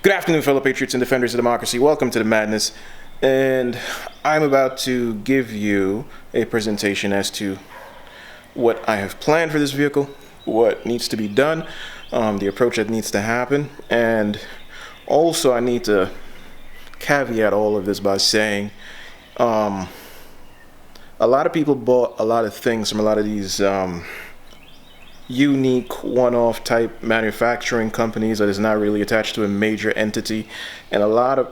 Good afternoon, fellow patriots and defenders of democracy. Welcome to the madness. And I'm about to give you a presentation as to what I have planned for this vehicle, what needs to be done, the approach that needs to happen. And also I need to caveat all of this by saying a lot of people bought a lot of things from a lot of these unique one-off type manufacturing companies that is not really attached to a major entity, and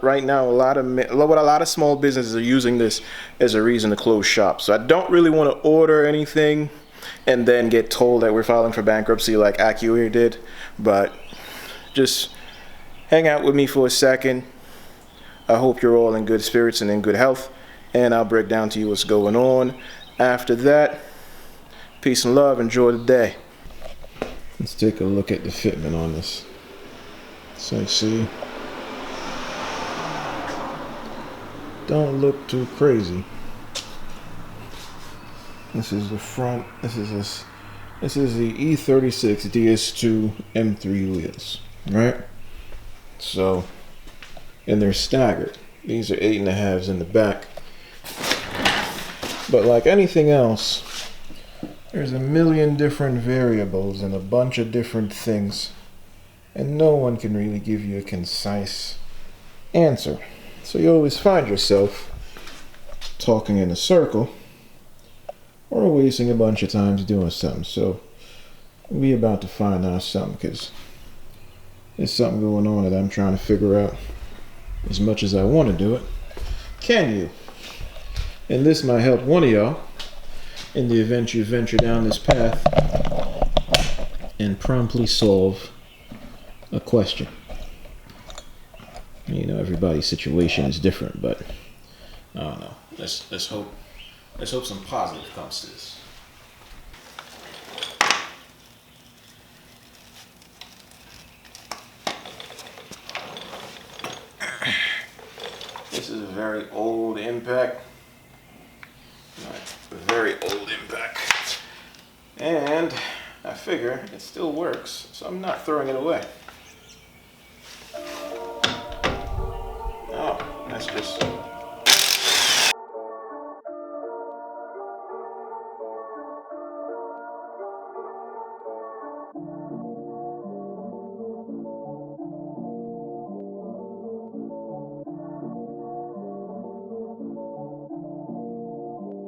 right now a lot of small businesses are using this as a reason to close shop. So I don't really want to order anything and then get told that we're filing for bankruptcy like Acura did, but just hang out with me for a second. I hope you're all in good spirits and in good health, and I'll break down to you what's going on. After that, peace and love, enjoy the day. Let's take a look at the fitment on this. So you see, don't look too crazy. This is the front. This is the E302Jz M3 wheels, right? So, and they're staggered. These are 8.5s in the back. But like anything else, there's a million different variables and a bunch of different things, and no one can really give you a concise answer. So you always find yourself talking in a circle or wasting a bunch of time doing something. So we're about to find out something, because there's something going on that I'm trying to figure out. As much as I want to do it, can you? And this might help one of y'all in the event you venture down this path and promptly solve a question. You know, everybody's situation is different, but I don't know. Let's hope some positive comes to this. This is a very old impact. A very old impact, and I figure it still works, so I'm not throwing it away. Oh, that's just...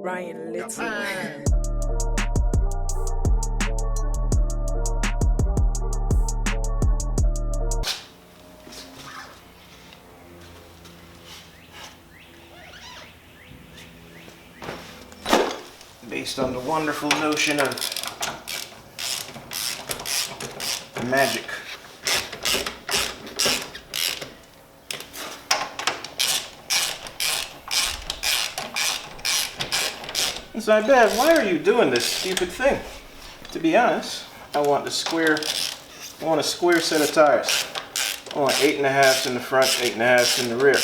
Brian Little. Based on the wonderful notion of magic. So I bet, why are you doing this stupid thing? To be honest, I want a square set of tires. I want 8.5s in the front, 8.5s in the rear.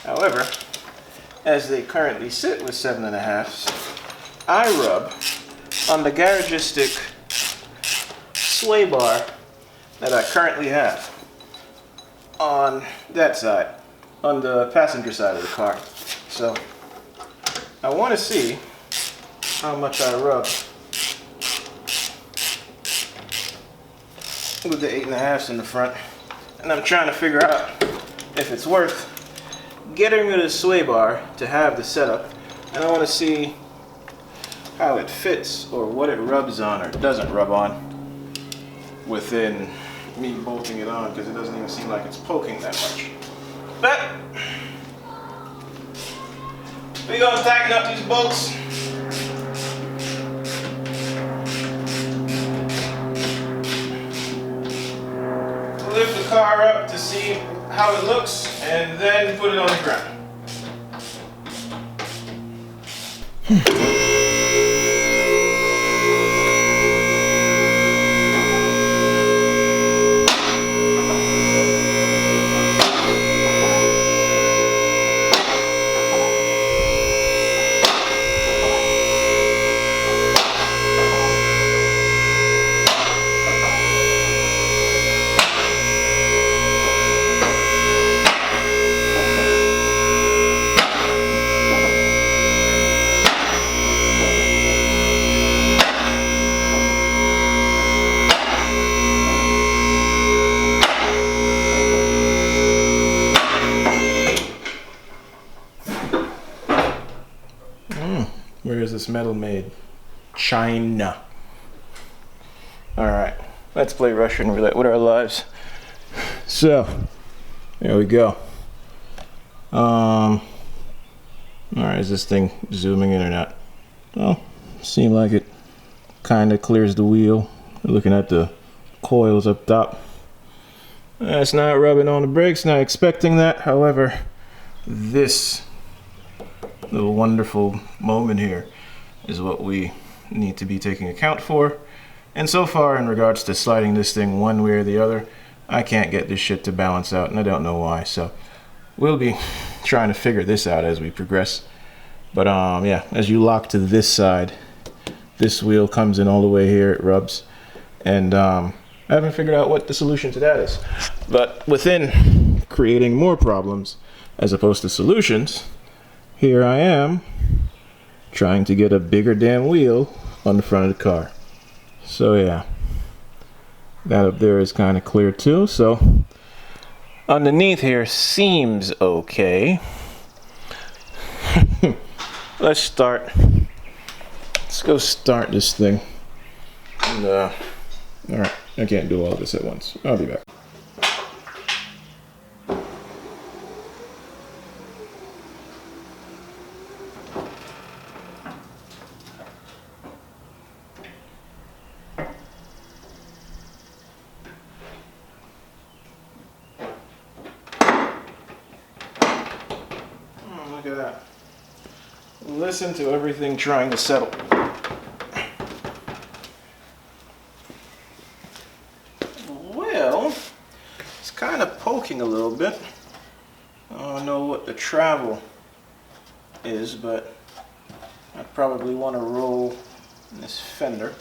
However, as they currently sit with 7.5s, I rub on the garagistic sway bar that I currently have on that side, on the passenger side of the car. So I want to see how much I rub with the 8.5s in the front, and I'm trying to figure out if it's worth getting rid of the sway bar to have the setup, and I want to see how it fits or what it rubs on or doesn't rub on within me bolting it on, because it doesn't even seem like it's poking that much. But we're gonna tighten up these bolts. Lift the car up to see how it looks, and then put it on the ground. this metal made? China. Alright, let's play Russian roulette with our lives. So, there we go. Alright, is this thing zooming in or not? Well, seems like it kind of clears the wheel. Looking at the coils up top. It's not rubbing on the brakes, not expecting that. However, this little wonderful moment here is what we need to be taking account for. And so far, in regards to sliding this thing one way or the other, I can't get this shit to balance out, and I don't know why. So we'll be trying to figure this out as we progress. But yeah, as you lock to this side, this wheel comes in all the way here, it rubs. And I haven't figured out what the solution to that is. But within creating more problems as opposed to solutions, here I am trying to get a bigger damn wheel on the front of the car. So yeah, that up there is kind of clear too. So underneath here seems okay. Let's start. Let's go start this thing. And, all right, I can't do all this at once. I'll be back. Look at that. Listen to everything trying to settle. Well, it's kind of poking a little bit. I don't know what the travel is, but I probably want to roll this fender.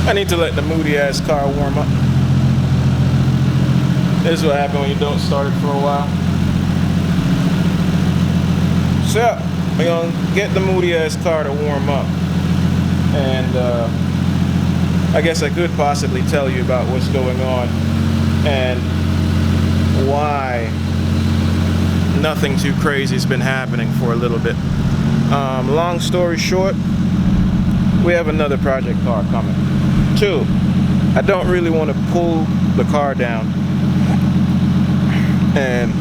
I need to let the moody ass car warm up. This is what happens when you don't start it for a while. So, we're gonna get the moody ass car to warm up. And I guess I could possibly tell you about what's going on and why nothing too crazy has been happening for a little bit. Long story short, we have another project car coming. 2, I don't really want to pull the car down and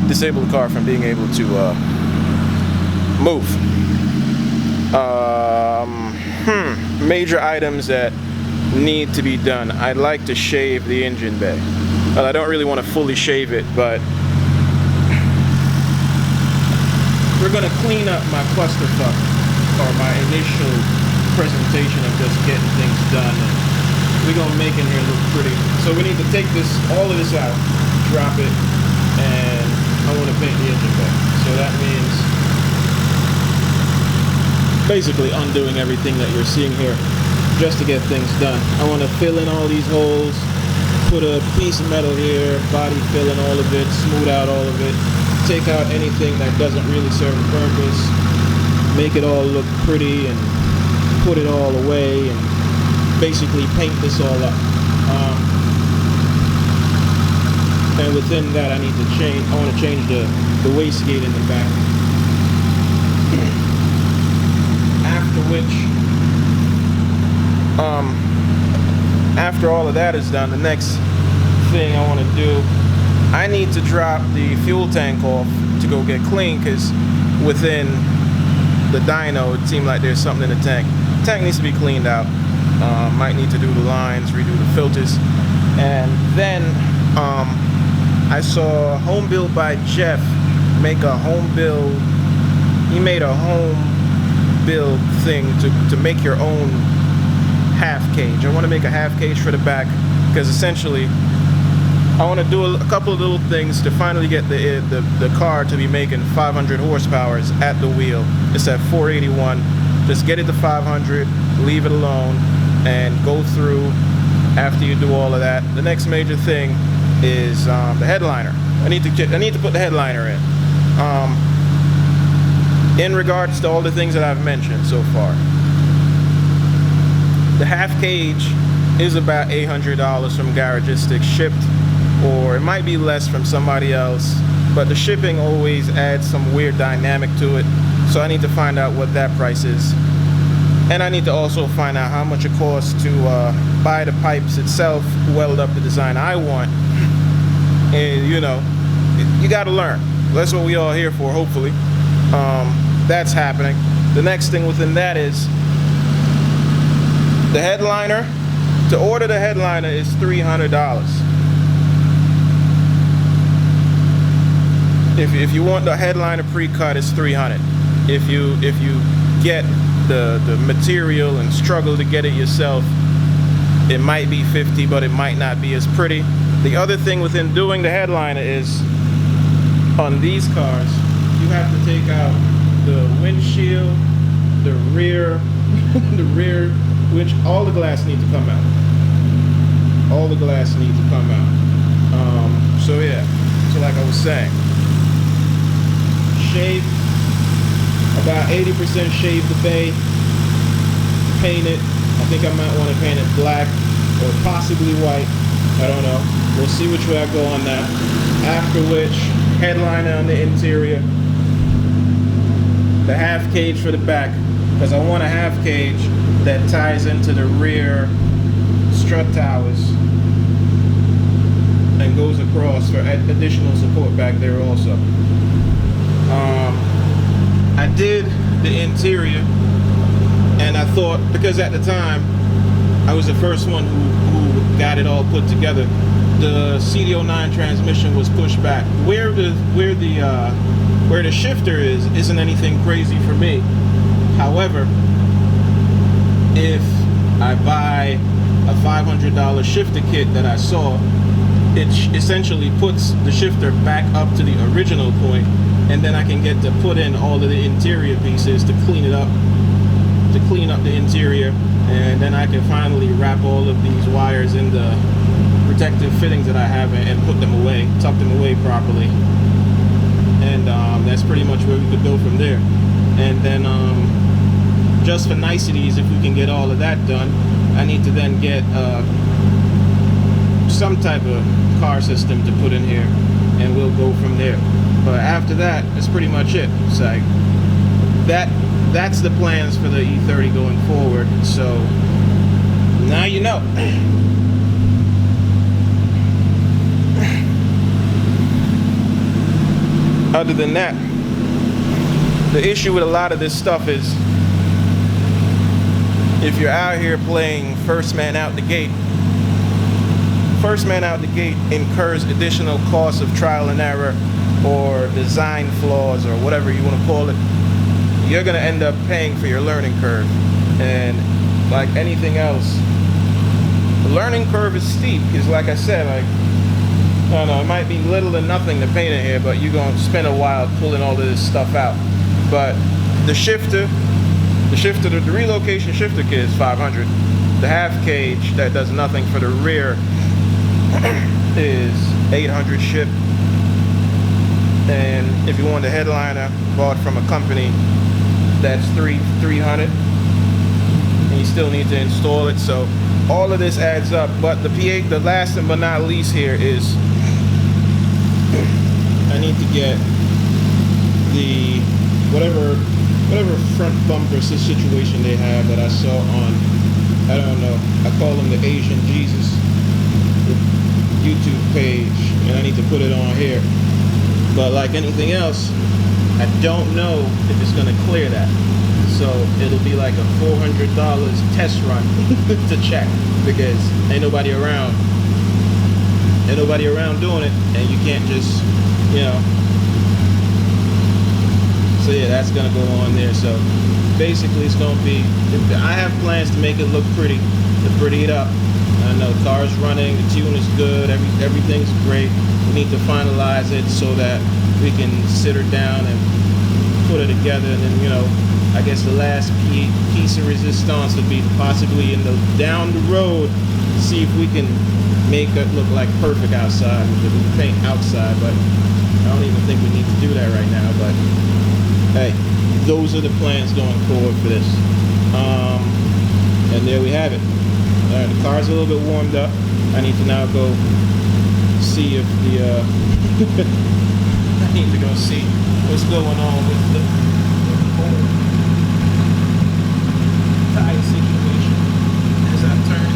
disable the car from being able to move. Major items that need to be done. I'd like to shave the engine bay. Well, I don't really want to fully shave it, but we're going to clean up my clusterfuck, or my initial presentation of just getting things done, and we're gonna make it here look pretty. So we need to take this, all of this out, drop it, and I want to paint the engine bay. So that means basically undoing everything that you're seeing here just to get things done. I want to fill in all these holes, put a piece of metal here, body fill in all of it, smooth out all of it, take out anything that doesn't really serve a purpose, make it all look pretty, and put it all away, and basically paint this all up. And within that, I need to change. I want to change the wastegate in the back. After which, after all of that is done, the next thing I want to do, I need to drop the fuel tank off to go get clean, because within the dyno, it seemed like there's something in the tank. Tank needs to be cleaned out. Might need to do the lines, redo the filters. And then I saw Home Build by Jeff make a home build. He made a home build thing to make your own half cage. I want to make a half cage for the back because essentially I want to do a couple of little things to finally get the car to be making 500 horsepower at the wheel. It's at 481. Just get it to 500, leave it alone, and go through after you do all of that. The next major thing is the headliner. I need to put the headliner in regards to all the things that I've mentioned so far. The half cage is about $800 from Garagistic shipped, or it might be less from somebody else, but the shipping always adds some weird dynamic to it, so I need to find out what that price is. And I need to also find out how much it costs to buy the pipes itself, weld up the design I want. And you know, you gotta learn. That's what we all here for, hopefully. That's happening. The next thing within that is the headliner. To order the headliner is $300. If you want the headliner pre-cut, it's $300. If you get the material and struggle to get it yourself, it might be $50, but it might not be as pretty. The other thing within doing the headliner is on these cars, you have to take out the windshield, the rear, the rear winch. All the glass needs to come out. All the glass needs to come out. So yeah, so like I was saying, shave about 80%, shave the bay, paint it. I think I might want to paint it black or possibly white. I don't know. We'll see which way I go on that. After which, headliner on the interior, the half cage for the back, because I want a half cage that ties into the rear strut towers and goes across for additional support back there also. I did the interior, and I thought, because at the time I was the first one who got it all put together, the CD09 transmission was pushed back. Where the shifter isn't anything crazy for me. However, if I buy a $500 shifter kit that I saw, it essentially puts the shifter back up to the original point, and then I can get to put in all of the interior pieces to clean it up, to clean up the interior, and then I can finally wrap all of these wires in the protective fittings that I have and put them away, tuck them away properly. And that's pretty much where we could go from there. And then just for niceties, if we can get all of that done, I need to then get some type of car system to put in here, and we'll go from there. But after that, that's pretty much it. It's like that's the plans for the E30 going forward. So now you know. Other than that, the issue with a lot of this stuff is if you're out here playing first man out the gate, incurs additional costs of trial and error or design flaws or whatever you want to call it. You're going to end up paying for your learning curve. And like anything else, the learning curve is steep because, like I said, like, I don't know, it might be little to nothing to paint in here, but you're going to spend a while pulling all of this stuff out. But the relocation shifter kit is $500. The half cage that does nothing for the rear is $800 shipped. And if you want the headliner bought from a company, that's $300. And you still need to install it. So all of this adds up. But the last but not least here is I need to get the whatever front bumper situation they have that I saw on, I don't know, I call them the Asian Jesus, the YouTube page, and I need to put it on here. But like anything else, I don't know if it's gonna clear that. So it'll be like a $400 test run to check, because ain't nobody around. Ain't nobody around doing it, and you can't just, you know. So yeah, that's gonna go on there. So basically it's gonna be, I have plans to make it look pretty, to pretty it up. I know the car's running, the tune is good, everything's great. We need to finalize it so that we can sit her down and put it together, and then, you know, I guess the last piece of resistance would be possibly in the down the road, see if we can make it look like perfect outside with the paint outside. But I don't even think we need to do that right now. But hey, those are the plans going forward for this. And there we have it. All right, the car's a little bit warmed up. I need to now go see if the I need to go see what's going on with the whole tire situation as I turn it.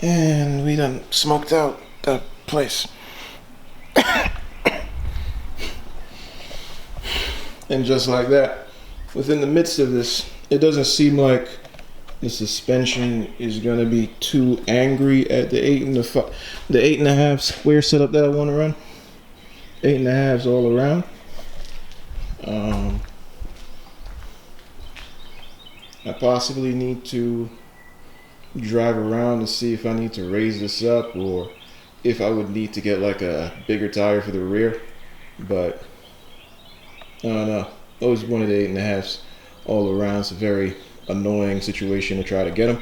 And we done smoked out that place. And just like that, within the midst of this, it doesn't seem like the suspension is gonna be too angry at the 8.5 square setup that I want to run. 8.5s all around. I possibly need to drive around to see if I need to raise this up or if I would need to get like a bigger tire for the rear, but I don't know. Always wanted 8.5s all around. It's a very annoying situation to try to get them.